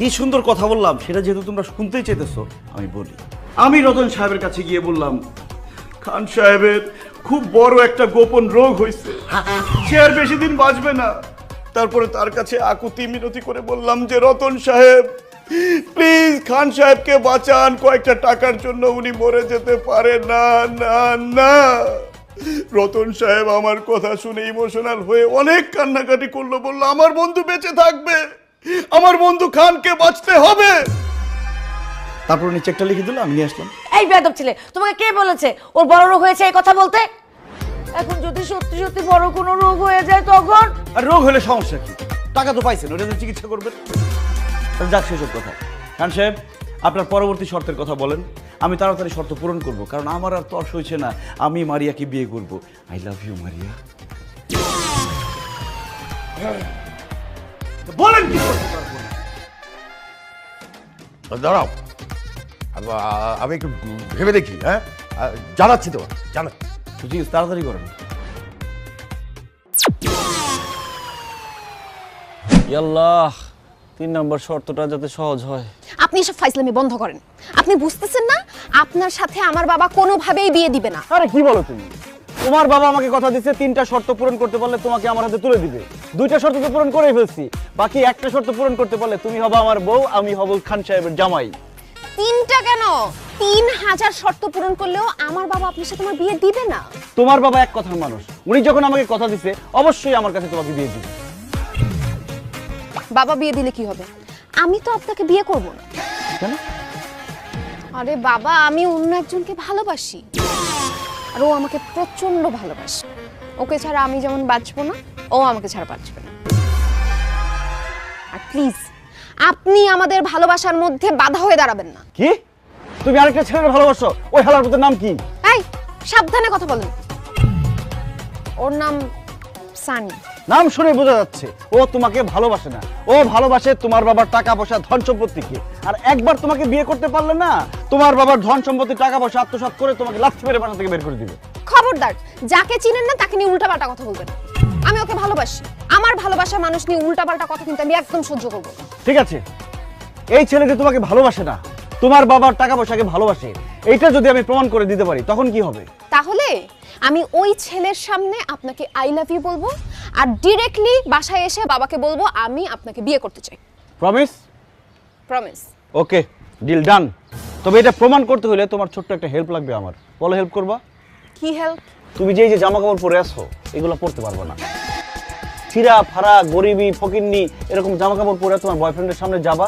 কি সুন্দর কথা বললাম, সেটা যেহেতু তোমরা শুনতেই চাইতেছো আমি বলি। আমি রতন সাহেবের কাছে গিয়ে বললাম, খান সাহেবের খুব বড় একটা গোপন রোগ হয়েছে, সে আর বেশি দিন বাঁচবে না। তারপরে তার কাছে আকুতি মিনতি করে বললাম যে রতন সাহেব প্লিজ খান সাহেবকে বাঁচান, কয়েকটা টাকার জন্য উনি মরে যেতে পারে না না না। রতন সাহেব আমার কথা শুনে ইমোশনাল হয়ে অনেক কান্নাকাটি করলো, বললো আমার বন্ধু বেঁচে থাকবে, আমার বন্ধু খানকে বাঁচতে হবে। তারপর উনি চেকটা লিখে দিল, আমি নিয়ে আসলাম। এই বেয়াদব ছেলে, তোমাকে কে বলেছে ওর বড় রোগ হয়েছে এই কথা বলতে? এখন যদি সত্যি সত্যি বড় কোনো রোগ হয়ে যায় তখন? আর রোগ হলে সমস্যা কি, টাকা তো পাইছেন, ওটা চিকিৎসা করবেন। যাক সেসব কথা। খান সাহেব আপনার পরবর্তী শর্তের কথা বলেন, আমি তাড়াতাড়ি শর্ত পূরণ করব, কারণ আমার আর তর্স হয়েছে না, আমি মারিয়াকে বিয়ে করব। I love you Maria. বলেন কি করতে পারবো না। দাঁড়াও, আমি একটু ভেবে দেখি। হ্যাঁ, জানাচ্ছি তো, জানাচ্ছি। ঠিক আছে, তাড়াতাড়ি করেন। আল্লাহ, 3 নম্বর শর্তটা যাতে সহজ হয়। আপনি এসব ফাইজলামি বন্ধ করেন। আপনি বুঝতেছেন না আপনার সাথে আমার বাবা কোনোভাবেই বিয়ে দিবে না। আরে কি বলো তুমি? তোমার বাবা আমাকে কথা দিচ্ছে 3টা শর্ত পূরণ করতে পারলে তোমাকে আমার হাতে তুলে দিবে। 2টা শর্ত তো পূরণ করেই ফেলছি, বাকি একটা শর্ত পূরণ করতে পারলে তুমি হবে আমার বউ, আমি হব খান সাহেবের জামাই। 3টা কেন, 3000 শর্ত পূরণ করলেও আমার বাবা আপনার সাথে আমার বিয়ে দিবে না। তোমার বাবা এক কথার মানুষ, উনি যখন আমাকে কথা দিছে অবশ্যই আমার কাছে তোমাকে বিয়ে দিবে। বাবা বিয়ে দিলে কি হবে? আমি তো আপনাকে বিয়ে করব না। কেন? আরে বাবা, আমি অন্য একজনকে ভালোবাসি, আর ও আমাকে প্রচন্ড ভালোবাসে। ওকে ছাড়া আমি যেমন বাঁচবো না, ও আমাকে ছাড়া বাঁচবে না। আর প্লিজ আপনি আমাদের ভালোবাসার মধ্যে বাধা হয়ে দাঁড়াবেন না। কি? তুমি আরেকটা ছেলের ভালোবাসো? ওই হালার পুতের নাম কি? এই সাবধানে কথা বলেন। ওর নাম সানি। নাম শুনে বোঝা যাচ্ছে ও তোমাকে ভালোবাসে না, ও ভালোবাসে তোমার বাবার টাকা পয়সা ধন সম্পত্তিকে। আর একবার তোমাকে বিয়ে করতে পারলে না, তোমার বাবার ধন সম্পত্তি টাকা পয়সা আত্মসাৎ করে তোমাকে লাথি মেরে বাসা থেকে বের করে দিবে। খবরদার, যাকে চিনেন না তাকে নিয়ে উল্টাপাল্টা কথা বলবেন। আমি ওকে ভালোবাসি, আমার ভালোবাসা মানুষ নিয়ে উল্টাপাল্টা কথা কিন্তু আমি একদম সহ্য করব না। ঠিক আছে, এই ছেলেটি তোমাকে ভালোবাসে না, তোমার বাবার টাকা পয়সাকে ভালোবাসে, এইটা যদি আমি প্রমাণ করে দিতে পারি তখন কি হবে? তাহলে আমি ওই ছেলের সামনে আপনাকে আই লাভ ইউ বলবো, আর ডিরেক্টলি বাসায় এসে বাবাকে বলবো আমি আপনাকে বিয়ে করতে চাই। প্রমিস? প্রমিস। ওকে, ডিল ডান। তবে এটা প্রমাণ করতে হলে তোমার ছোট্ট একটা হেল্প লাগবে আমার। বলো, হেল্প করবা? কি হেল্প? তুমি যে জামা কাপড় পরে আসো এগুলো পরতে পারবে না। ছিঁড়া ফাড়া গরিবি ফকিন্নি এরকম জামা কাপড় পরে তোমার বয়ফ্রেন্ডের সামনে যাবা,